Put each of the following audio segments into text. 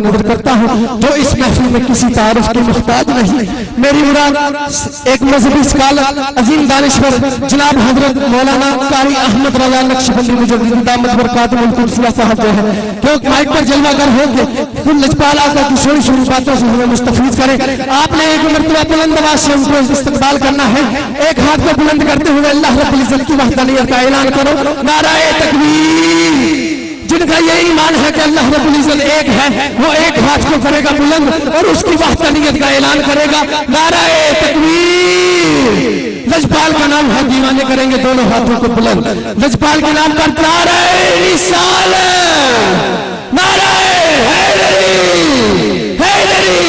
नजर करता हूँ जो इस महफिल में किसी तारुफ के मुहताज नहीं। मेरी मुराद एक मजहबी स्कॉलर अजीम दानिश्वर जनाब हजरत मौलाना कारी अहमद रजा नक्शबंदी मुजद्दिद दामत बरकातुहुल कुदसिया साहब जो है क्योंकि माइक पर जलवागर होंगे खुद लजपाल आका की छोटी छोटी बातों से हमें मुस्तफीज करें। आपने एक मरतबा बुलंद आवाज से उनको इस्तकबाल करना है। एक हाथ को बुलंद करते हुए अल्लाह रब्बुल इज्जत की वहदानियत का ऐलान करो, नाराए तकबीर। जिनका ये ईमान है कि अल्लाह रब्बुल इज्जत एक है वो एक हाथ को करेगा बुलंद और उसकी वहदानियत का ऐलान करेगा, नाराए तकबीर। लजपाल का नाम है, दीवाने करेंगे दोनों हाथों को बुलंद। लजपाल के नाम पर नाराए रिसालत, नाराए हैदरी हैदरी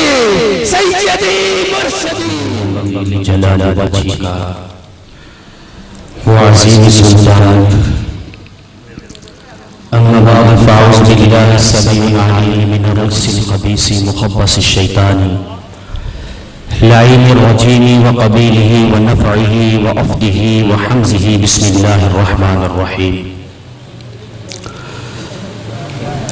सैयदी मुर्शिदी जलाल वजहिका व अज़ीम सुल्तान। अम्मा बाद फ़अऊज़ु बिल्लाहि अस्समीइल अलीम मिनर रज्जिल ख़बीसी मुख़ब्बसिश शैतानी लाइनिर रजीमी व क़बीलिही व नफ़इही व अफ़दिही व हम्ज़िही। बिस्मिल्लाहिर रहमानिर रहीम।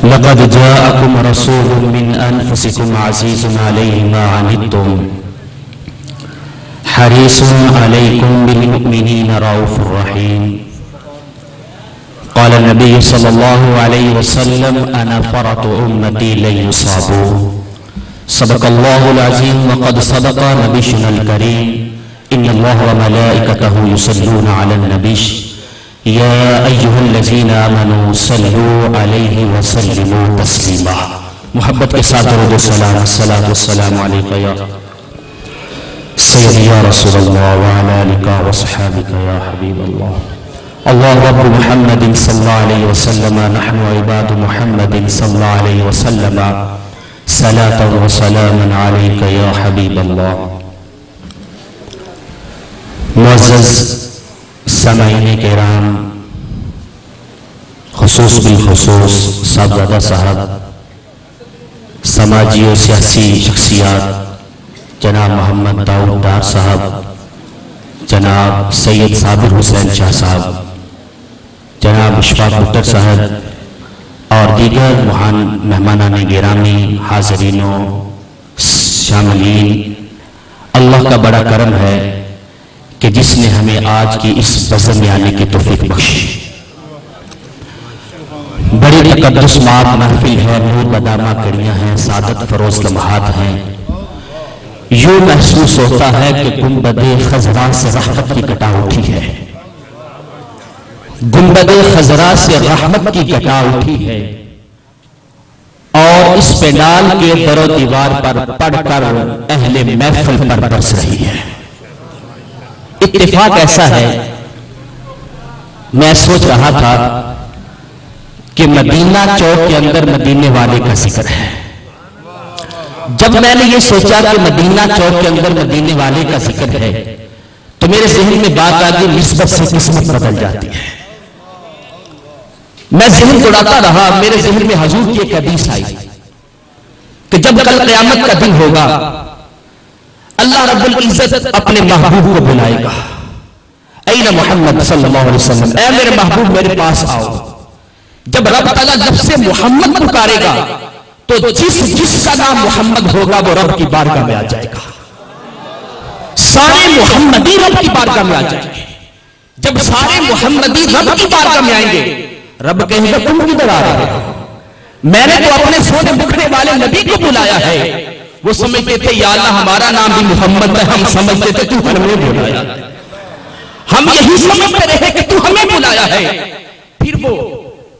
लक़द जाअकुम रसूलुम मिन अनफुसिकुम अज़ीज़ुन अलैहि मा अनित्तुम हरीसुन अलैकुम बिल मुमिनीना रऊफ़ुर रहीम। क़ाल नबी सल्लल्लाहु अलैहि वसल्लम अना फ़रतु उम्मती लन युसाबू। सदक़ल्लाहुल अज़ीम व क़द सदक़ नबियुल करीम। इन्नल्लाह व मलाइकतहु युसल्लूना अलन नबी या अय्युहल्लज़ीना आमनू सल्लू अलैहि व सल्लिमू तस्लीमा। मोहब्बत के साथ दरूद व सलाम, अस्सलातु वस्सलामु अलैका या सय्यदी या रसूलल्लाह व अला आलिका व अस्हाबिका या हबीबल्लाह। अल्लाहु रब्बु मुहम्मदिन सल्लल्लाहु अलैहि वसल्लम नहनु इबादु मुहम्मदिन सल्लल्लाहु अलैहि वसल्लम सलातन व सलामन अलैका या हबीबल्लाह। मुअज़्ज़ज़ सामईन किराम, खुसूस बिलखुसूस साहबजादा साहब, समाजी और सियासी शख्सियात जनाब मोहम्मद दाऊद डार साहब, जनाब सैयद साबिर हुसैन शाह साहब, जनाब इशफाक भुट्टर साहब और दीगर महान मेहमानान गिरामी, हाज़रीनों, शामिलीन, अल्लाह का बड़ा करम है कि जिसने हमें आज की इस बज़म में आने की तौफीक बख्शी। बड़ी तक़द्दुस माद महफिल है, नूर बदामा कड़ियाँ हैं, सादत फरोज लम्हात हैं। यूं महसूस होता है कि गुंबदे खज़रा से रहमत की कटा उठी है, गुंबदे खज़रा से रहमत की कटा उठी है और इस पेंडाल के दरो दीवार पर पढ़कर अहले महफिल पर बरस रही है। इत्तेफाक ऐसा है, मैं सोच रहा था कि मदीना चौक के अंदर मदीने वाले का जिक्र है। जब मैंने ये सोचा कि मदीना चौक के अंदर मदीने वाले का जिक्र है तो मेरे ज़हन में बात आ गई, निस्बत से किस्मत बदल जाती है। मैं ज़हन दौड़ाता रहा, मेरे ज़हन में हुजूर की एक हदीस आई कि जब कल क़यामत का दिन होगा अल्लाह रब्बुल इज्जत अपने महबूब को बुलाएगा, ऐना मोहम्मद सल्लल्लाहु अलैहि वसल्लम, ऐ मेरे महबूब मेरे पास आओ। जब रब तआला जब से मोहम्मद पुकारेगा तो जिसका नाम मोहम्मद होगा वो रब की बारगाह में आ जाएगा। सारे मोहम्मदी रब की बारगाह में आ जाएंगे। जब सारे मोहम्मदी रब की बारगाह में आएंगे, रब कहेगा तुम किधर आ रहे हो? मैंने तो अपने सोने मुखने वाले नबी को बुलाया है। वो समझते थे या अल्लाह हमारा नाम भी मोहम्मद है, हम समझते थे तू हमें बुलाया, हम यही समझते रहे कि तू हमें बुलाया है। फिर वो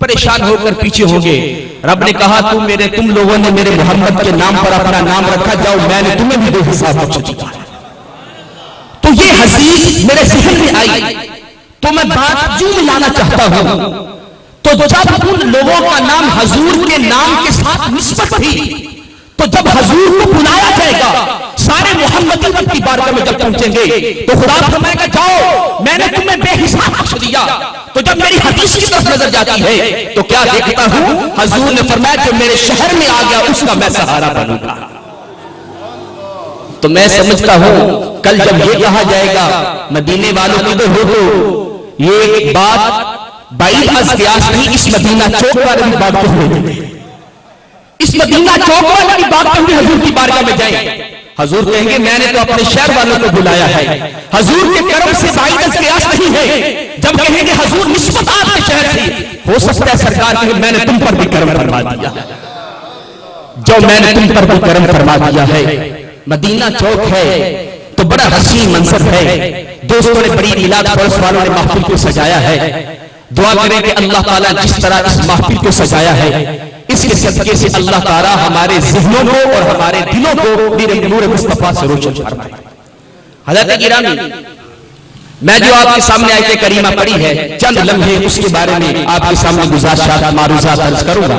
परेशान होकर पीछे हो गए। रब ने कहा तुम लोगों ने मेरे मोहम्मद के नाम पर अपना नाम रखा, जाओ मैंने तुम्हें भी बेहिसाब बख्श दिया। तो ये हदीस मेरे ज़हन में आई तो मैं बात यूं मिलाना चाहता हूं। तो जब उन लोगों का नाम हुजूर के नाम के साथ निस्बत थी, तो जब हुजूर को बुलाया जाएगा सारे मोहम्मदी रब की बारगाह में जब पहुंचेंगे तो खुदा फरमाएगा जाओ मैंने तुम्हें बेहिसाब बख्श दिया। तो जब मेरी हदीस की तरफ नजर जाती है तो क्या देखता हूं? हुजूर ने फरमाया जो मेरे शहर में आ गया उसका मैं सहारा बनूंगा। तो मैं समझता हूं कल जब ये कहा जाएगा मदीने वालों किधर हो, तो ये एक बात बाईद अज़ क़यास नहीं, इस मदीना चौक पर भी बात हुई। इस मदीना चौक वाले की बात हुई हजूर की बारगाह में जाए, हजूर कहेंगे मैंने तो अपने शहर वालों को बुलाया है, हजूर के कर्म से बाइदस कयास नहीं है। जब कहेंगे हजूर निस्बत आपके शहर थी, हो सकता है सरकार कहे मैंने तुम पर भी कर्म फरमा दिया, जो मैंने तुम पर भी कर्म फरमा दिया है। मदीना चौक है तो बड़ा हसीन मंजर है, दोस्तों ने बड़ी मिलाद फरोश वालों ने महफिल को सजाया है। दुआ करें कि अल्लाह ताला जिस तरह इस महफिल को सजाया है, इसके सदके से अल्लाह ताला हमारे ज़हनों को और हमारे दिलों को नूर मुस्तफा से रोशन फरमाए। हज़रत गिरामी, मैं जो आपके सामने आयत करीमा पढ़ी है, चंद लम्हे उसके बारे में आपके सामने गुज़ारिशात मारूज़ात अर्ज करूंगा।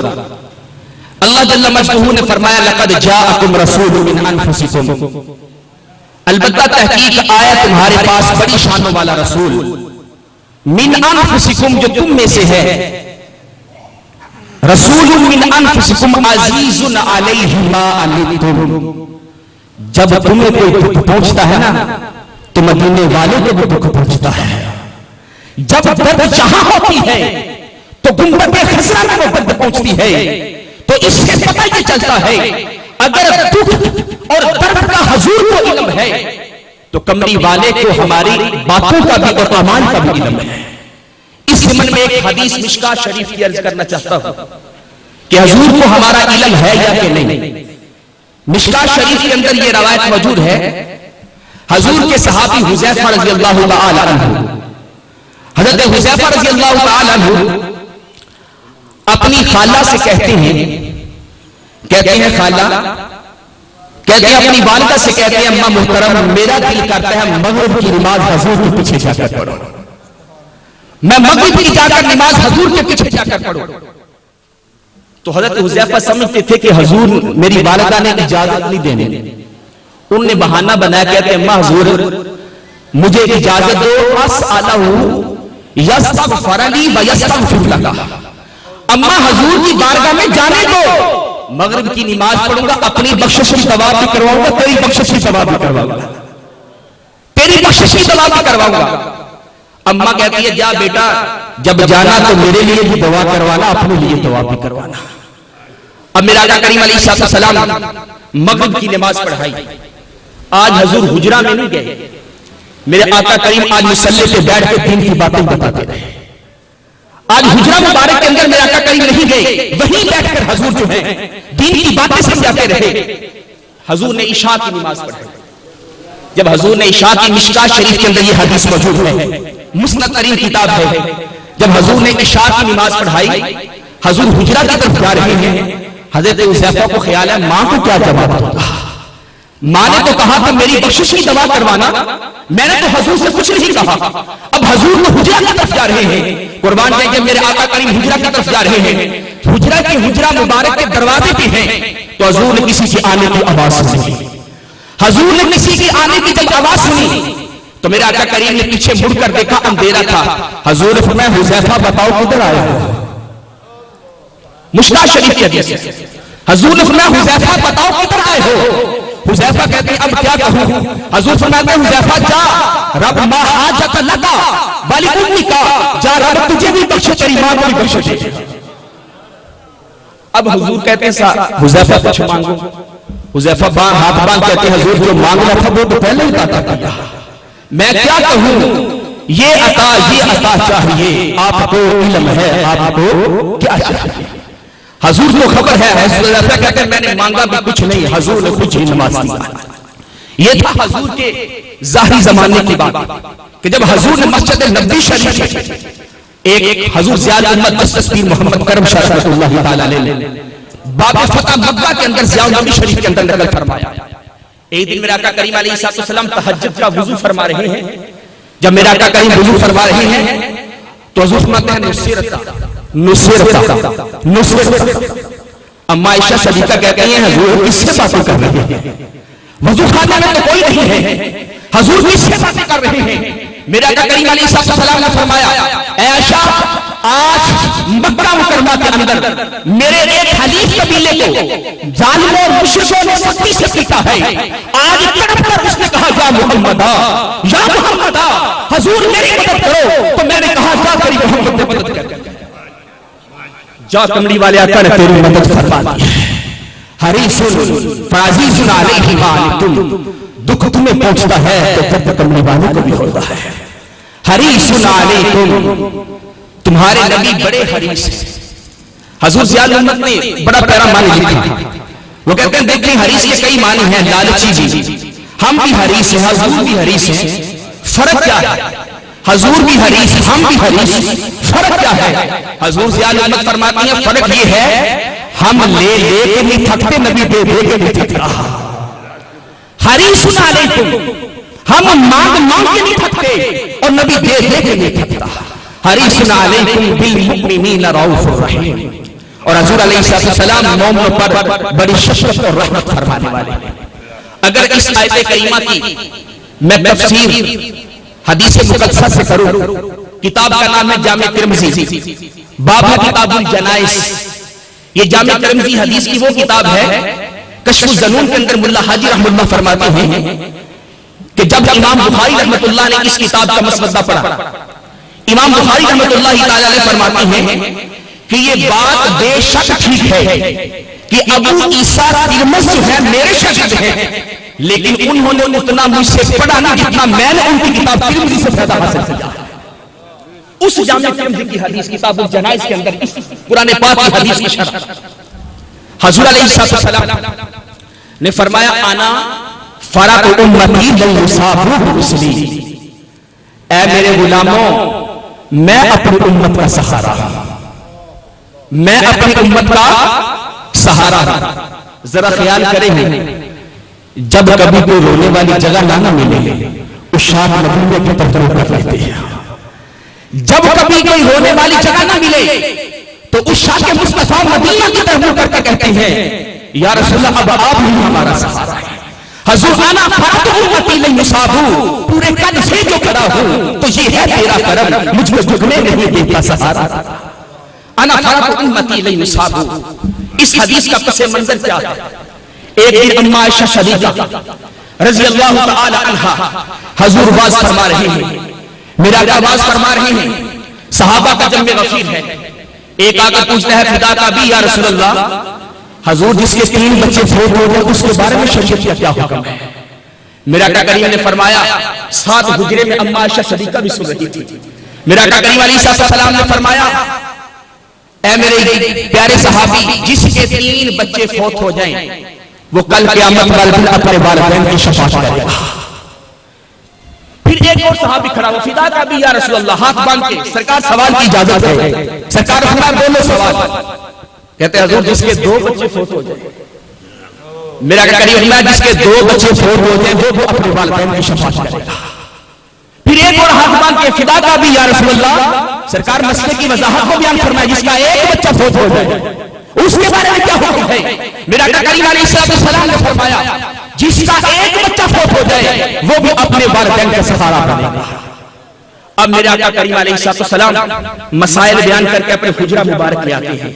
अल्लाह जल्ल मजदूहू ने फरमाया लक़द जाअकुम रसूलुम मिन अनफुसिकुम, अलबत्ता तहकीक आया तुम्हारे पास बड़ी शानों वाला रसूल, मिन अनफुसिकुम जो तुम में से है, रसूलुम मिन अनफुसिकुम अज़ीज़ुन अलैहि मा अनितुम, जब तुम्हें कोई दुख पहुंचता है ना तो मदीने वाले को भी दुख पहुंचता है। जब दर्द जहां होती है तो गुंबद खसरा में वो दर्द पहुंचती है। तो इससे पता ये चलता है अगर दुख और दर्द का हजूर को इल्म है तो कमरी वाले को हमारी बातों का भी और अमाल का भी इल्म है। इस ज़मन में एक हदीस मिशकात शरीफ की अर्ज करना चाहता हूं कि हजूर को हमारा इल्म है या कि नहीं। मिशकात शरीफ के अंदर यह रवायत मौजूद है, हजूर के सहाबी हुज़ैफा रज़ियल्लाहु तआला अन्हु, हज़रत हुज़ैफा रज़ियल्लाहु तआला अन्हु अपनी खाला से कहते हैं खाला, कहते हैं अपनी वालिदा से कहते हैं अम्मा मुहतरम, मेरा दिल करता है मगरिब की नमाज हजूर के पीछे जाकर पढ़ो, मैं मगरिब की जाकर नमाज हजूर के पीछे जाकर पढ़ो। तो हजरत हुज़ैफा समझते थे कि हजूर मेरी वालिदा ने इजाजत नहीं देने, उनने बहाना बनाया, कहते अम्मा हजूर मुझे इजाजत दो, अस्अलहु यस्तगफिर ली व यस्तगफिर लका, अम्मा हजूर की बारगाह में जाने दो, मगरिब की नमाज पढ़ूंगा, अपनी बख्शिश की दवा भी करवाऊंगा, तेरी बख्शिश की दवा भी करवाऊंगा, तेरी बख्शिश की दवा भी करवाऊंगा। अम्मा कहती है जा बेटा, जब जाना तो मेरे लिए भी दवा करवाना, अपने लिए दवा भी करवाना। अब मेरा आका करीम अलैहिस्सलाम मगरिब की नमाज पढ़ाई, आज हजूर हुजरा में नहीं गए, मेरे आका करीम आज मुसल्ले पे बैठ के दीन की बातें बताते रहे। आज हुजरा मुबारक के अंदर मेरे आका करीम नहीं गए, वहीं बैठकर हजूर जो है दीन की बातें समझाते रहे। हजूर ने इशा की नमाज पढ़ाई, जब हजूर ने इशा की, मिशकात शरीफ के अंदर ये हदीस मौजूद है, मुस्नद तरीन किताब है, जब हजूर ने इशा की नमाज पढ़ाई, हजूर हुजरा की तरफ जा रहे हैं। हजरत हुज़ैफा को ख्याल है मां को क्या जवाब दूंगा, मां ने तो कहा था मेरी बख्शिश की दवा करवाना, मैंने तो हजूर से कुछ नहीं कहा। अब हजूर तो हुजरा की तरफ जा रहे हैं, कुर्बान जाएंगे मेरे आका करीम हुजरा की तरफ जा रहे हैं, हुजरा के हुजरा मुबारक के दरवाजे पे हैं। तो हजूर ने किसी के आने की आवाज सुनी, हजूर ने किसी के आने की जब आवाज सुनी तो मेरे आका करीम ने पीछे मुड़कर देखा, अंधेरा था। हजूर ने फरमाया हुज़ैफा बताओ किधर आए हो, मिशकात शरीफ की हदीस है। हजूर ने फरमाया हुज़ैफा बताओ किधर आए हो। हुज़ैफा कहते हैं अब क्या कहूं। हजूर फरमाते हैं हुज़ैफा जा, रब मा हाजत लका वली उम्मिका, जा रब तुझे भी बख्शे, तेरी मां को भी बख्शे। अब हुजूर कहते हैं हुज़ैफा कुछ मांगो। हुज़ैफा हाथ बांध कहते हैं हजूर जो मांगना था वो तो पहले ही अता किया, मैं क्या कहूं, ये अता चाहिए, आपको इल्म है, आपको क्या चाहिए। हजूर को खबर है, हुज़ैफा कहते हैं मैंने मांगा भी कुछ नहीं, हजूर ने कुछ ही नवाज दिया। ये था हजूर के ज़ाहिरी ज़माने की बात कि जब हजूर ने मस्जिद नबवी शरीफ में एक हजूर ज़ियाउल उम्मत जस्टिस पीर मोहम्मद करम शाह रहमतुल्लाह तआला अलैह बाब फतह मक्का के अंदर ज़ियाउल नबवी शरीफ के अंदर नकल फरमाया। एक दिन मेरे आका करीम अलैहिस्सलाम तहज्जुद का वुज़ू फरमा रहे हैं। जब मेरे आका करीम वुज़ू फरमा रहे हैं तो हजूर फरमाते हैं नुसरत। अम्मा आयशा सदीका कहती हैं हजूर किससे बातें कर रहे हैं, वजू खाने में तो कोई नहीं है, हजूर किससे बातें कर रहे हैं। मेरे आका करीम अलैहिस्सलाम ने फरमाया ऐ आयशा, आज मक्का मुकर्रमा के अंदर मेरे एक खलीफ कबीले को जालिमों और मुशरिकों ने सख्ती से पीटा है। आज तड़प कर उसने कहा या मुहम्मदा, या मुहम्मदा, हजूर मेरी मदद करो। तो मैंने कहा जा तेरी मोहम्मद मदद कर, जा कमली वाले आका ने तेरी मदद फरमा दी। हरीसुन फाजीजुन अलैहि वालिकुम, दुख तुम्हें पहुंचता है तो दर्द करने वाले को भी होता है। हरीसुन अलैकुम, तुम्हारे नबी बड़े हरीस हैं। हजूर ज़ियाउल उम्मत ने बड़ा प्यारा मानी लिखा। वो कहते हैं देखिए हरीस के कई मानी हैं, लालची जी, हम भी हरीस हैं, हजूर भी हरीस हैं, फर्क क्या है? हजूर भी हरीस, हम भी हरीस, फर्क क्या है? हजूर ज़ियाउल उम्मत फरमाती हैं फर्क ये है हम ले ले के नहीं थकते, नबी दे दे के नहीं थकता। हरीसुन अलैकुम, हम मांग मांग के नहीं थकते और नबी दे दे के नहीं थकता। हरीसुन अलैकुम बिल मुमिनीना रऊफुर रहीम, और हजूर अलैहिस्सलाम मोमिनों पर बड़ी शफकत और रहमत फरमाने वाले हैं। अगर इस आयत करीमा की मैं तफसीर हदीस मुक़द्दसा से करूं, किताब का नाम है जामे तिर्मिज़ी, बाब है किताबुल जनाइज़। ये जामे तिर्मिज़ी हदीस की वो किताब है, कश्फुज़ ज़नून के अंदर मुल्ला हाजी रहमतुल्लाह फरमाते हैं कि जब इमाम बुखारी रहमतुल्लाह ने इस किताब का मसवदा पढ़ा, इमाम बुखारी रहमतुल्लाह तआला अलैह फरमाते हैं कि ये बात बेशक ठीक है कि अबू ईसा तिर्मिज़ी जो है मेरे शागिर्द हैं, लेकिन उन्होंने उतना मुझसे पढ़ा नहीं जितना मैंने उनकी किताब तिर्मिज़ी से फायदा हासिल किया। उस जामे तिर्मिज़ी की हदीस किताबुल जनाइज़ के अंदर इस कुरान पाक की हदीस की शरह हजूर अलैहिस्सलाम ने फरमाया आना फरक उम्मती लन युसाबु रुसली, ऐ मेरे गुलामों मैं अपनी उम्मत का सहारा हूं, मैं अपनी उम्मत का सहारा हूं। जरा ख्याल करें जब कभी कोई रोने वाली जगह ना मिले उस शाह मदीने की तरफ कर लेते हैं। जब कभी कोई रोने वाली जगह ना मिले तो उस शाह के मुस्तफा मदीना की तरफ करके कहते हैं या रसूलल्लाह अब आप ही हमारा सहारा है। हजूर आना फरक उम्मती लन युसाबु, पूरे कद से जो खड़ा हूं तो ये है तेरा करम, मुझको झुकने नहीं देता सहारा। आना फरक उम्मती लन युसाबु। इस हदीस का पस मंजर क्या है? एक दिन अम्मा आयशा सदीका रज़ी अल्लाह तआला अन्हा हजूर वाज फरमा रही हैं, मेरा आवाज फरमा रही हैं, सहाबा का जम्मे गफीर है। एक आकर पूछता है फिदा का भी या रसूलल्लाह, हजूर जिसके 3 बच्चे फोत हो गए उसके बारे में शरीयत का क्या हुक्म है? मेरा आका करीम ने फरमाया, साथ हुजरे में अम्मा आयशा सदीका भी सुन रही थी। मेरा आका करीम अलैहिस्सलाम ने फरमाया, ऐ मेरे प्यारे सहाबी जिसके 3 बच्चे फौत हो जाएं वो कल क़यामत वाले दिन अपने वालिदैन की शफाअत करेगा। फिर एक और सहाबी खड़ा हुआ, फिदा का भी या रसूलल्लाह, हाथ बांध के सरकार सवाल की इजाजत है। सरकार बोलो सवाल। कहते हजूर जिसके 2 बच्चे फौत हो जाए, मेरा करीब मैं जिसके 2 बच्चे फौत हो जाए वो अपने वालिदैन की शफाअत करेगा। फिर एक और हाथ बांध के फिदा का भी या रसूलल्लाह, सरकार मसले की वजाहत को बयान फरमाए जिसका 1 बच्चा फौत हो जाए उसके बारे में क्या हुक्म है? मेरा करीम अलैहिस्सलाम ने फरमाया जिसका 1 बच्चा फौत हो जाए वो भी अपने वालिदैन का सहारा बनेगा। अब मेरे आका करीम अलैहिस्सलाम मसाइल बयान करके अपने हुजरा मुबारक ले आते हैं।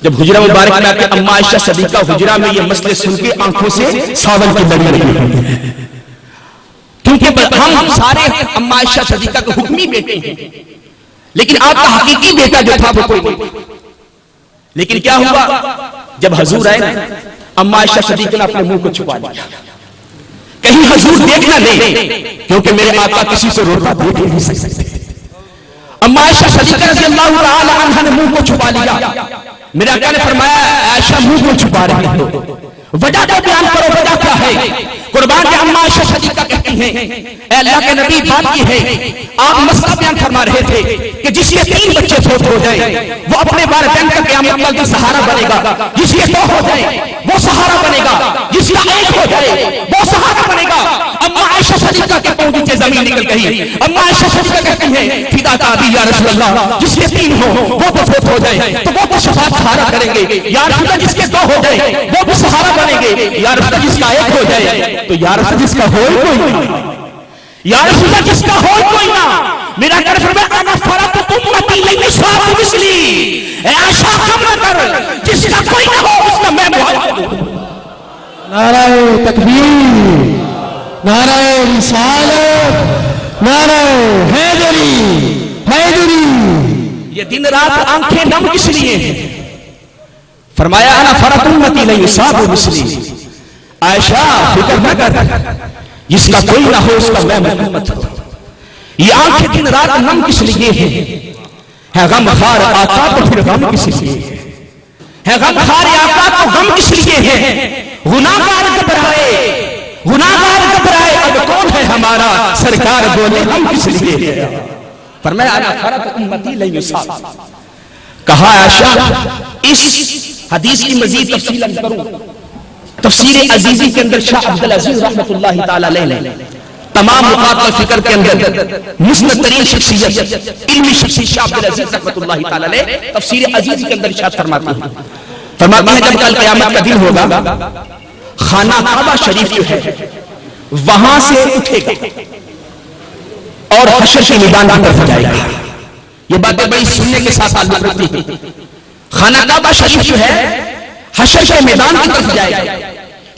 जब हुजरा मुबारक में आके अम्मा आयशा सदीका हुजरा में ये मसले सुन के आंखों से सावन की लड़ी लगी है, क्योंकि हम सारे अम्मा आयशा सदीका के हुक्मी बेटे हैं, लेकिन आपका हकीकी बेटा जो था वो कोई नहीं। लेकिन क्या हुआ जब हजूर आए ना, अम्मा आयशा सदीका ने अपने मुंह को छुपा लिया, कहीं हजूर देख ना ले, क्योंकि मेरे आका किसी से रोता देख नहीं सकते। अम्मा आयशा सदीका रज़ियल्लाहु तआला अन्हा ने मुंह को छुपा लिया। मेरे आका ने फरमाया आयशा मुंह को छुपा रही हो, वजह तो बयान करो, वजह क्या है? कुर्बान के अम्मा आयशा सदीका कहती हैं, ऐ अल्लाह के नबी बात की है, आप मसला बयान फरमा रहे थे कि जिसके 3 बच्चे फौत हो जाए वो अपने वालिदैन का क़यामत वाले दिन सहारा बनेगा, जिसके 2 हो जाए वो सहारा बनेगा, जिसका 1 हो जाए वो सहारा बनेगा। अम्मा आयशा सदीका के पांव नीचे जमीन निकल गई। अम्मा आयशा सदीका कहती हैं फिदा का भी या रसूलल्लाह, जिसके 3 हो वो तो फौत हो जाए तो वो तो शफाअत सहारा करेंगे, या रसूलल्लाह जिसके 2 हो जाए वो भी सहारा बनेंगे, या रसूलल्लाह जिसका 1 हो जाए तो या रसूलल्लाह जिसका हो कोई ना, या रसूलल्लाह जिसका हो कोई ना। मेरा कर फरमाया अना फरक उम्मती लन युसाबु मिसली, ऐ आयशा कम न कर, जिसका कोई ना हो उसका मैं मुआवजा दूं। नाराए तकबीर, नाराए रिसालत, नाराए हैदरी, हैदरी। ये दिन रात आंखें नम किस लिए हैं? फरमाया अना फरत उम्मती ला युसाबु मिस्ली, आयशा फिक्र न कर, जिसका कोई ना हो उसका मैं उम्मत हूं। ये आंखें दिन रात नम किस लिए है गमखार आका तो फिर गम किस लिए है गमखार आका तो गम किस लिए है। गुनाहगार घबराए, गुनाहगार घबराए, अब कौन है हमारा सरकार बोले हम किस लिए है। फरमाया अना फरत उम्मती ला युसाब। कहा आयशा इस हदीस की मजीद तफसील करूं, तफसीर अजीजी के अंदर शाह अब्दुल अजीज रहमतुल्लाह ताला अलैह तमाम मुकातल फिक्र के अंदर मुस्नद तरीन शख्सियत इल्मी शख्सियत शाह अब्दुल अजीज रहमतुल्लाह ताला अलैह तफसीर अजीजी के अंदर इरशाद फरमाते हैं जब कल क़यामत का दिन होगा, खाना काबा शरीफ जो है वहां से उठेगा और हशर के मैदान की तरफ जाएगा। ये बातें बड़ी सुनने के साथ ताल्लुक रखती हैं। खाना काबा शरीफ जो है हशर के मैदान की तरफ जाएगा।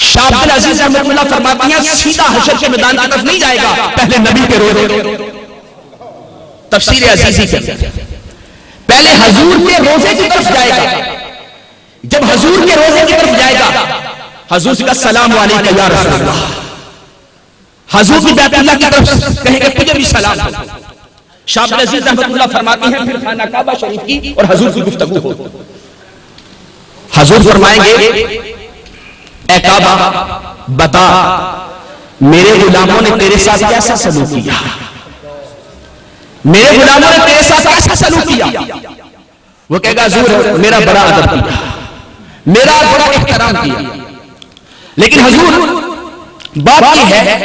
शाह अब्दुल अजीज रहमतुल्लाह फरमाते हैं सीधा हशर के मैदान की तरफ नहीं जाएगा, पहले नबी के रोजे, तफसीर अजीजी के पहले हुजूर के रोजे की तरफ जाएगा। जब हुजूर के रोजे की तरफ जाएगा, हुजूर का सलाम अलैका या रसूल अल्लाह, हुजूर की बैतुल्लाह की तरफ कहेंगे तुझे भी सलाम। शाह अब्दुल अजीज रहमतुल्लाह फरमाते हैं फिर खाना काबा शरीफ की और हुजूर की गुफ्तगू हो। हुजूर फरमाएंगे ए काबा बता मेरे गुलामों ने तेरे साथ कैसा सलूक किया, मेरे गुलामों ने तेरे साथ कैसा सलूक किया। वो कहेगा हुजूर मेरा बड़ा अदब किया, मेरा बड़ा एहतराम किया। लेकिन हुजूर बात यह है,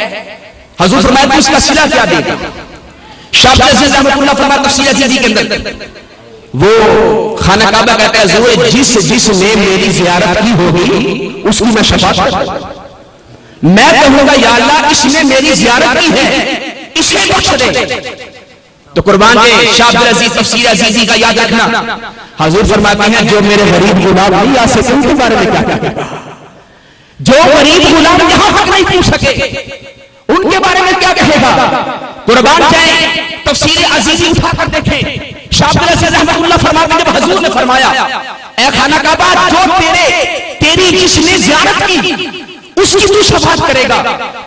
हुजूर फरमाया तू इसका सिला क्या देगा। शाह अब्दुल अजीज रहमतुल्लाह फरमाते तफसीर अजीजी के अंदर वो खाना काबा कहता है हुजूर जिसने मेरी जियारत की होगी उसकी मैं शफाअत करूंगा। मैं कहूंगा या अल्लाह इसने मेरी जियारत की है, इसे बख्श दे। तो कुर्बान के शाह अब्दुल अजीज तफसीर अजीजी का याद रखना। हुजूर फरमाते हैं जो मेरे गरीब गुलाम नहीं आ सके उनके बारे में क्या कहेगा, जो गरीब गुलाम यहां तक नहीं पूछ सके उनके बारे में क्या कहेगा। कुर्बान जाए तफसीर अजीजी उठाकर देखें। शाह अब्दुल अजीज रहमतुल्लाह फरमाते हैं जब हुजूर ने फरमाया ए खाना काबा जो तेरी जिसने जियारत की उसकी तू शफाअत करेगा,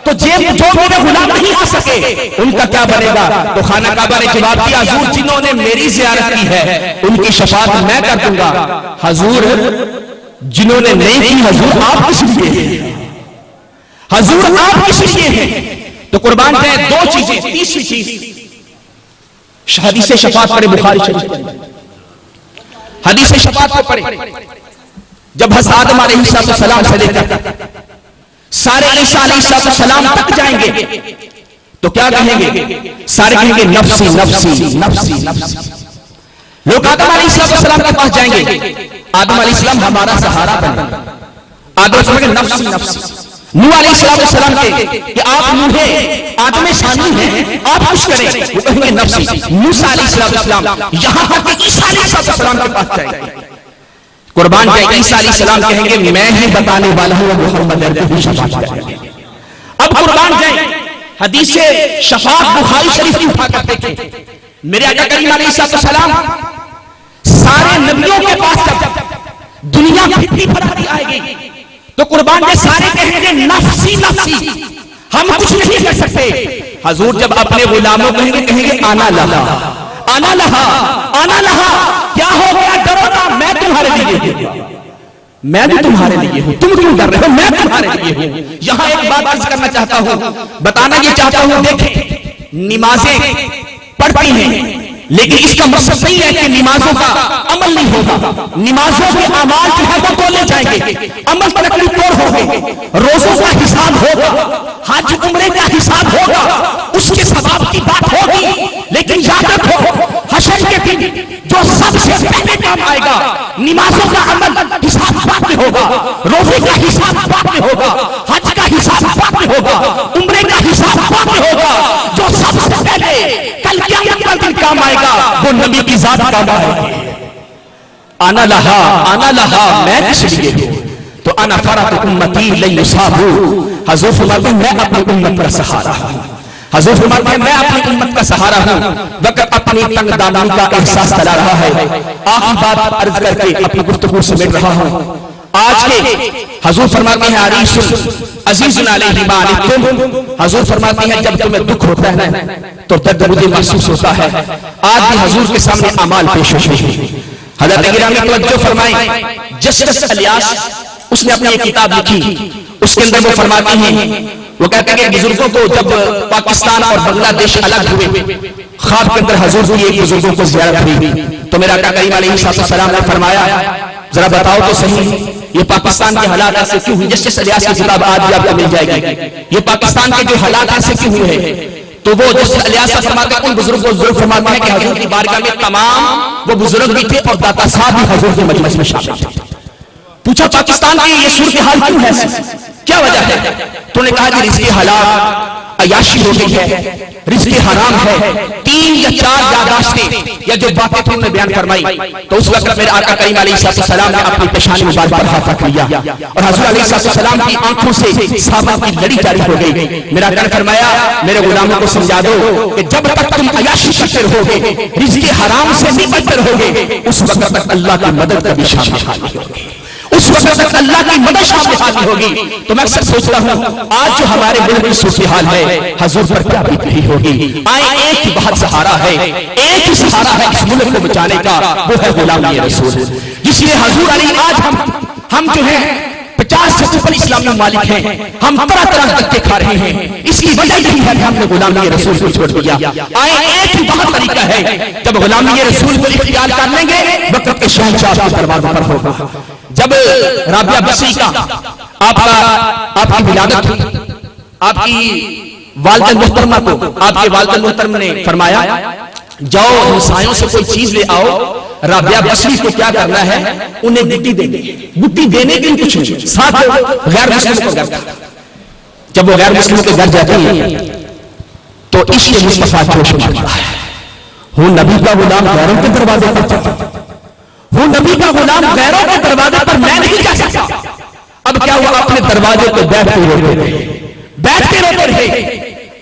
तो जो मेरे गुलाम नहीं आ सके उनका क्या बनेगा। तो खाना काबा ने जवाब दिया हुजूर जिन्होंने मेरी जियारत की है उनकी शफाअत मैं कर दूंगा। हुजूर जिन्होंने नहीं की हुजूर आप किस लिए, हुजूर आप किस लिए हैं। तो कुर्बान जाए दो चीजें। तीसरी चीज हदीस शफाअत पढ़े बुखारी शरीफ, हदीस शफाअत को पढ़े। जब हज़रत आदम अलैहिस्सलाम से लेकर सारे ईसा अलैहिस्सलाम तक जाएंगे तो क्या कहेंगे, सारे कहेंगे नफ्सी नफ्सी नफ्सी नफ्सी। लोग आदम अलैहिस्सलाम के पास जाएंगे, आदम अलैहिस्सलाम हमारा सहारा बने, आदम कहेंगे नफ्सी नफ्सी। नूह अलैहिस्सलाम के कि आप नूहे आदम शानी हैं, आप कुछ करें, वो कहेंगे नफ्सी। मूसा अलैहिस्सलाम यहां तक कि ईसा अलैहिस्सलाम के पास जाएंगे। कुर्बान जाए ईसा अलैहिस्सलाम कहेंगे मैं ही बताने वाला हूं, मोहम्मद की शफाअत करेंगे। अब कुर्बान जाए हदीस शफाअत बुखारी शरीफ की उठाकर देखें। मेरे आका करीम अलैहिस्सलाम सारे नबियों के पास जब दुनिया फितरी फरारी आएगी तो कुर्बान के सारे कहेंगे नफ्सी नफ्सी, हम कुछ नहीं कर सकते। हुजूर जब अपने गुलामों कहेंगे आना लहा आना लहा आना लहा, क्या हो गया डरो ना, मैं तुम्हारे लिए, मैं भी तुम्हारे लिए हूं, तुम क्यों डर रहे हो, मैं तुम्हारे लिए हूं। यहां एक बात अर्ज करना चाहता हूं, बताना ये चाहता हूं, देखें नमाजें पढ़ती हैं लेकिन इसका मकसद नहीं है कि नमाजों का अमल नहीं होगा। नमाजों के अमाल जो है वो तोले जाएंगे, अमल तरक्की तोड़ होंगे, रोजों का हिसाब होगा, हज उम्रे का हिसाब होगा, उसके सवाब की बात होगी। लेकिन याद रखो हशर के दिन जो सबसे पहले काम आएगा, नमाजों का अमल हिसाब बाद में होगा, रोजे का हिसाब बाद में होगा, हज का हिसाब बाद में होगा, उम्रे का हिसाब बाद में होगा। जो सबसे पहले कल क़यामत का दिन काम आएगा वो नबी की जात काम आएगी। आना लहा मैं किस लिए हूं, तो अना फरत उम्मती लन युसाबू। हुजूर फरमाते हैं मैं अपनी उम्मत पर सहारा हूं, हुजूर फरमाते हैं मैं अपनी उम्मत का सहारा हूं। वक्त अपनी तंगदानी का एहसास करा रहा है। आखिरी बात अर्ज करके अपनी गुफ्तगू समेट रहा हूं। आज के हजूर फरमाते हैं अजीजुन अलैहि मा अनितुम, हजूर फरमाते हैं जब तुम्हें दुख होता है ना तो दर्द मुझे महसूस होता है। आज भी हजूर के सामने अमाल पेश होते हैं। हज़रत गिरामी तवज्जो फरमाएं, जस्टिस इलियास उसने अपनी एक किताब लिखी, उसके अंदर वो फरमाते हैं, वो कहते हैं कि बुजुर्गों को जब पाकिस्तान और बांग्लादेश अलग हुए, ख्वाब के अंदर हजूर की एक बुजुर्गों को ज़ियारत हुई तो मेरा आका करीम अलैहिस्सलाम ने फरमाया, जरा बताओ तो सही ये पाकिस्तान के हालात ऐसे क्यों हुए? जस्टिस इलियास की किताब आज भी आपको मिल जाएगी। ये पाकिस्तान के जो हालात ऐसे क्यों हुए हैं, तो वो जस्टिस इलियास फरमाते हैं, उन बुजुर्गों को जरूर फरमाते हैं कि हजूर की बारगाह में तमाम वो बुजुर्ग भी थे और दाता साहब भी हजूर के मजलिस में शामिल थे। पूछा पाकिस्तान की ये सूरत हाल क्यों है, क्या वजह है? तो उन्होंने कहा कि रिज़्क़ हलाल अयाशी हो गई है, रिज़्क़ हराम है। 3 या 4 यादाश्तें या जो बातें थी उन्होंने बयान फरमाई। तो उस वक्त मेरे आका करीम अलैहिस्सलाम ने अपनी पेशानी मुबारक पर हाथ रख लिया और हजूर अलैहिस्सलाम की आंखों से सहाबा की लड़ी जारी हो गई। मेरा आका ने फरमाया, मेरे गुलामों को समझा दो कि जब तक तुम अयाशी करते रहोगे, रिज़्क़ हराम से नहीं बचते रहोगे, उस वक्त तक अल्लाह की मदद कभी शामिल नहीं होगी, उस वक्त तक अल्लाह की मदद शामिल हाजिर होगी। तो मैं अक्सर सोचता हूँ आज जो हमारे मुल्क की सूरत हाल है, हजूर पर क्या बीत रही होगी। आए एक ही बहुत सहारा है, एक ही सहारा है इस मुल्क को बचाने का, वो है गुलामी रसूल। जिसलिए हजूर अली आज हम जो है 50 से ऊपर इस्लामी मालिक हैं, हम तरह तरह धक्के खा रहे हैं। इसकी वजह यही है कि हमने गुलामी रसूल को छोड़ दिया। आए एक ही बहुत तरीका है, जब गुलामी रसूल को इख्तियार कर लेंगे वक्त के शहंशाह के दरवाजे पर होगा। जब राबिया बसरी का आपकी विलादत हुई, आपकी वालिदा मुहतरमा को आपके वालिदा मुहतरम ने फरमाया, जाओ हमसायों से कोई चीज ले आओ। राबिया बसरी को क्या करना है, उन्हें गुट्टी देनी, गुट्टी देने के लिए कुछ नहीं, साथ गैर मुस्लिम को घर। जब वो गैर मुस्लिम के घर जाती है तो इश्क़ मुस्तफा जोश में आता है। हूं नबी का गुलाम गैरों के दरवाजे पर चलता, हूं नबी का गुलाम गैरों के दरवाजे पर मैं नहीं जा सकता। अब क्या हुआ, अपने दरवाजे पे बैठते रोते रहे।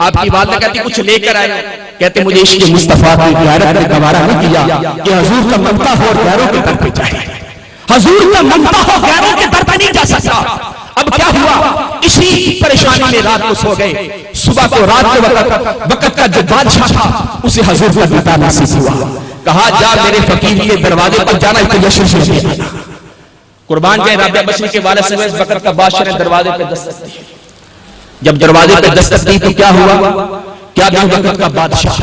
आपकी बात कहती कुछ लेकर आए, कहते मुझे इश्क़ मुस्तफा की ज़ियारत ने गवारा नहीं किया कि हजूर का ममता हो और गैरों के दर पे जाए, हजूर का ममता हो गैरों के दर पे नहीं जा सकता। अब क्या हुआ, इसी परेशानी में रात को सो गए। सुबह को रात के वक्त का जो बादशाह था उसे हजूर का दीदार नसीब हुआ। कहा जा मेरे फकीर के दरवाजे पर जाना, इसको यशर से कुर्बान जाए। राबिया बसरी के वालिद से बकर का बादशाह ने दरवाजे पे दस्तक दी। जब दरवाजे पे दस्तक दी तो क्या हुआ, क्या भी वक्त का बादशाह।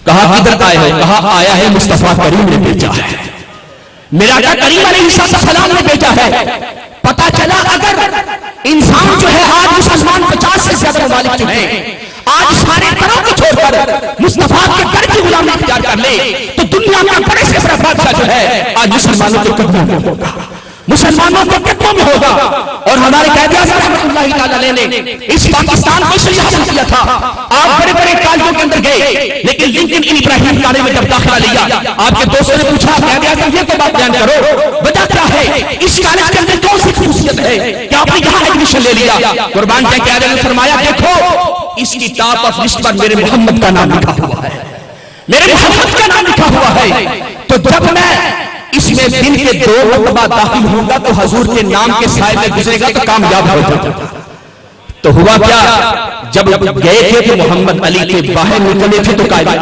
कहा किधर आए हो, कहा आया है मुस्तफा करीम ने भेजा है, मेरा आका करीम अलैहिस्सलाम ने भेजा है। पता चला अगर इंसान जो है आज मुसलमान 50 से ज्यादा ममालिक जो हैं, आज सारे घरों को छोड़कर मुस्तफा के घर की गुलामी इख्तियार कर ले तो दुनिया का बड़े से बड़ा बादशाह जो है आज मुसलमानों के कदमों में होगा, मुसलमानों के कदमों में होगा। और हमारे कायदे-ए-आज़म रहमतुल्लाहि तआला अलैह ने इस पाकिस्तान को इसलिए हासिल किया था। आप बड़े बड़े कॉलेजों के अंदर गए, लेकिन लिंकन इब्राहिम कॉलेज में जब दाखिला लिया, आपके दोस्तों ने पूछा कायदे-ए-आज़म ये तो बात बयान करो, वजह क्या है, इस कॉलेज के अंदर कौन सी खूबियत है कि आपने यहाँ एडमिशन ले लिया। कुर्बान जाए कायदे ने फरमाया, देखो इसकी टॉप ऑफ लिस्ट पर मेरे मोहम्मद का नाम लिखा हुआ है, मेरे मोहम्मद का नाम लिखा हुआ है। तो जब मैं इसमें दिन के 2 मरतबा दाखिल होगा तो हजूर के नाम के साए में गुजरेगा तो कामयाब हो जाएगा। तो हुआ क्या, जब गए थे तो मोहम्मद अली के बाहर निकले थे तो कायदे,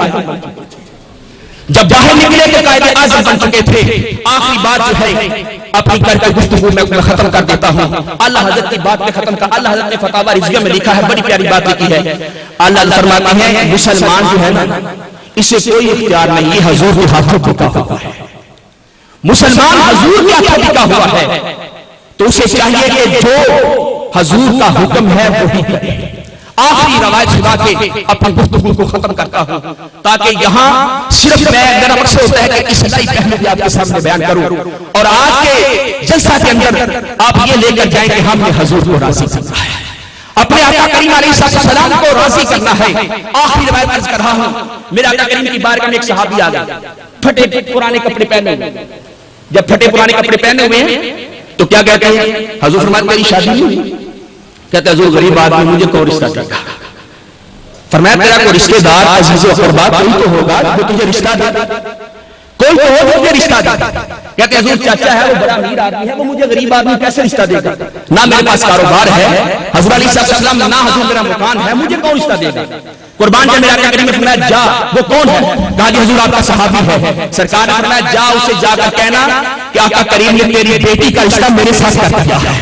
जब बाहर निकले तो कायदे आज़म बन चुके थे। आखिरी बात जो है अपनी करके गुफ्तगू में खत्म कर देता हूं। अल्लाह हज़रत की बात में खत्म कर, अल्लाह हज़रत ने फतावा रिज़्क़िया में लिखा है, बड़ी प्यारी बात लिखी है। अल्लाह फरमाते हैं मुसलमान जो है ना, इसे कोई इख्तियार नहीं, ये हजूर के हाथों टिका हुआ है। मुसलमान हजूर के हाथों टिका हुआ है तो उसे चाहिए कि जो हजूर का हुक्म है वही करे। आखिरी रवायत सुना के अपनी गुफ्तगू को खत्म करता हूं, ताकि यहां सिर्फ मैं, मेरा मकसद होता है कि इस्लाही पहलू भी आपके सामने बयान करूं और आज के जलसा के अंदर आप ये लेकर जाएं कि हमने हजूर को राजी करना है, अपने आका करीम अलैहिस्सलाम को राजी करना है। आखिरी रवायत अर्ज कर रहा हूं, मेरे आका करीम की बारगाह में एक सहाबी आ गया, फटे पुराने कपड़े पहने हुए। जब फटे पुराने कपड़े पहने हुए हैं तो क्या कहते हैं, हजूर फरमाते मेरी शादी नहीं हुई। कहते हजूर गरीब आदमी, मुझे कौन रिश्ता देगा। फरमाया तेरा कोई रिश्तेदार अजीज़ व क़रबा कोई तो होगा जो तुझे रिश्ता देगा। कोई तो हो मुझे रिश्ता दे। कहते हुजूर चाचा है वो बड़ा अमीर आदमी है, वो मुझे गरीब आदमी कैसे रिश्ता देगा? ना मेरे पास कारोबार है हजरत अली सल्लल्लाहु ना हुजूर मेरा मकान है, मुझे कौन रिश्ता देगा? कुर्बान जब मेरा आका करीम ने फरमाया जा, वो कौन है? कहा जी हुजूर आपका सहाबी है। सरकार ने फरमाया जा उसे जाकर कहना कि आका करीम ने तेरी बेटी का रिश्ता मेरे साथ कर दिया है।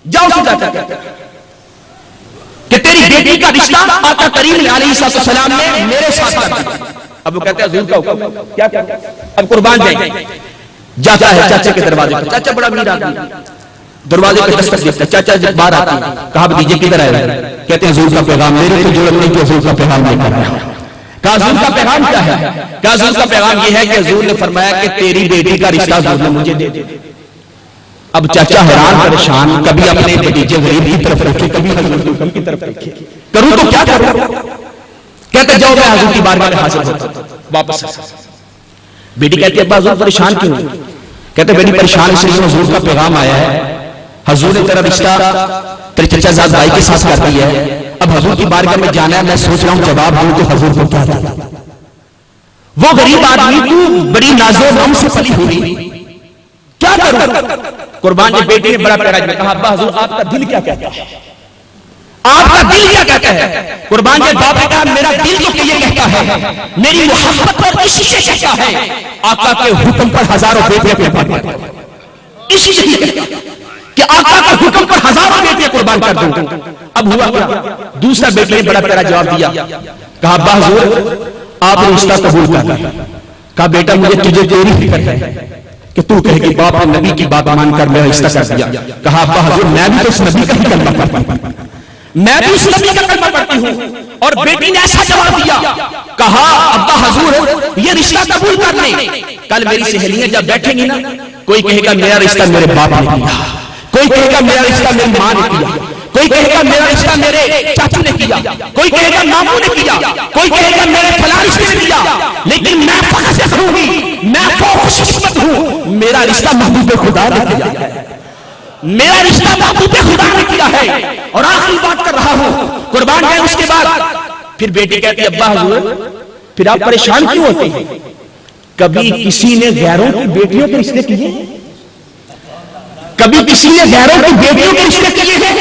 जाओ उसे जाकर कहना कि तेरी बेटी का रिश्ता आका करीम अलैहिस्सलाम ने मेरे साथ कर दिया। अब वो कहते हैं हुजूर का हुक्म क्या क्या? अब कुर्बान जाए जाता है चाचा के दरवाजे पर। चाचा बड़ा अमीर आदमी, दरवाजे पर दस्तक देता है। चाचा जब बाहर आते हैं कहा भतीजे किधर आए? कहते हैं हुजूर का पैगाम। मेरे को जरूरत नहीं कि हुजूर का पैगाम लेकर आया। कहा हुजूर का पैगाम क्या है? कहा हुजूर का पैगाम ये है कि हुजूर ने फरमाया कि तेरी बेटी का रिश्ता हुजूर ने मुझे दे दे। अब चाचा हैरान परेशान, कभी अपने भतीजे गरीब की तरफ रखे, कभी हुजूर के हुक्म की तरफ रखे, करूं तो क्या करूं? कहते जाओ मैं हुजूर की बारगाह में हाजिर होता हूं। वापस बेटी कहती है अब्बा हुजूर परेशान क्यों? कहते बेटी परेशान इसलिए हुजूर का पैगाम आया है, हुजूर ने तेरा रिश्ता तेरे चचाजाद भाई के साथ कर दिया है। अब हुजूर की बारगाह में जाना है, मैं सोच रहा हूं जवाब दूं तो हुजूर को क्या दूं? वो गरीब आदमी तू बड़ी नाज़ो नम से पली हुई, क्या करूं? कुर्बान की बेटी ने बड़ा प्यारा कहा अब्बा हुजूर आपका दिल क्या कहता है? आपका दिल क्या कहता है? कुर्बान के बाप ने कहा मेरा दिल तो ये कहता है, मेरी मोहब्बत पर इसी से कहता है आका के हुक्म पर हजारों बेटियां कुर्बान कर दूं। इसी से कहता कि आका के हुक्म पर हजारों बेटियां कुर्बान कर दूं। अब हुआ क्या? दूसरा बेटे ने बड़ा प्यारा जवाब दिया, कहा अब्बा हुजूर आप रिश्ता कबूल कर लें। कहा बेटा मुझे तुझे तेरी फिक्र है कि तू कहेगी बाप और नबी की बात मानकर मेरा रिश्ता कर दिया। कहा अब्बा हुजूर मैं भी तो इस नबी का ही कलमा पढ़ता हूं, मैं भी उस नबी का कलमा पढ़ती हूं। और बेटी ने ऐसा जवाब दिया, कहा अब्बा हुजूर ये रिश्ता कबूल कर ले। कल मेरी सहेलियां जब बैठेंगी ना, कोई कहेगा मेरा रिश्ता मेरे बाप ने किया, कोई कहेगा मेरा रिश्ता मेरी मां ने किया, कोई कहेगा मेरा रिश्ता मेरे चाचू ने किया, कोई कहेगा मामू ने किया, कोई कहेगा मेरे फलां रिश्ते ने किया, लेकिन मैं फख्र करूंगी, मैं खुशकिस्मत हूं, मेरा रिश्ता महबूब खुदा ने किया है, मेरा रिश्ता महबूब खुदा ने किया है। और आखिरी बात कर रहा हूं, कुर्बान है। उसके बाद फिर बेटी कहती है अब्बा हुजूर फिर आप परेशान क्यों होते हैं? कभी किसी ने गैरों की बेटियों के रिश्ते किए? कभी किसी ने गैरों की बेटियों के रिश्ते किए हैं?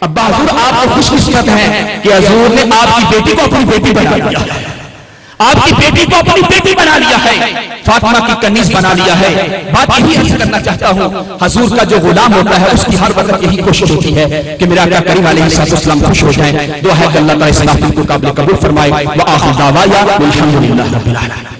अब्बा हुजूर आप तो खुशकिस्मत हैं कि हुजूर ने आपकी बेटी को अपनी बेटी बना लिया, आपकी बेटी को अपनी बेटी बना लिया है, फातिमा की कनीज बना लिया है। बात यही अर्ज करना चाहता हूं, हुजूर का जो गुलाम होता है उसकी हर वक्त यही कोशिश होती है कि मेरा आका करीम अलैहिस्सलाम खुश हो जाए। दुआ है कि अल्लाह ताला इस महफिल को काबिल कबूल फरमाए। व आखिर दावाया अल्हम्दुलिल्लाह रब्बिल आलमीन।